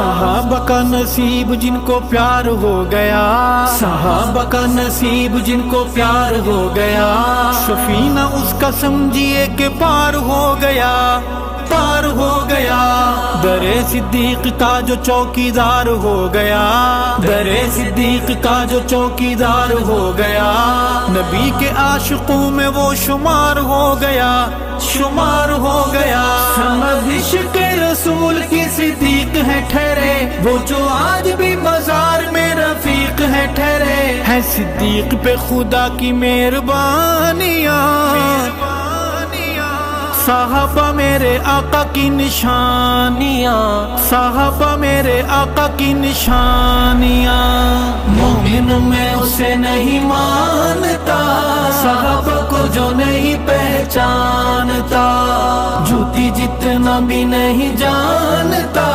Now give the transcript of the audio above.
सहाबा का नसीब जिनको प्यार हो गया, सहाबा का नसीब जिनको प्यार हो गया। सफीना उसका समझिए के पार हो गया, पार हो गया। दरे सिद्दीक का जो चौकीदार हो गया, दरे सिद्दीक का जो चौकीदार हो गया। नबी के आशिकों में वो शुमार हो गया, शुमार हो गया। समझ के रसूल की सिद्दीक है ठहरे, वो जो आज भी बाजार में रफीक है ठहरे। है सिद्दीक पे खुदा की मेहरबानियां, साहबा मेरे आका की निशानियाँ, साहबा मेरे आका की निशानियाँ। मोमिन में उसे नहीं मानता, साहबा को जो नहीं पहचानता, झूठी जितना भी नहीं जानता।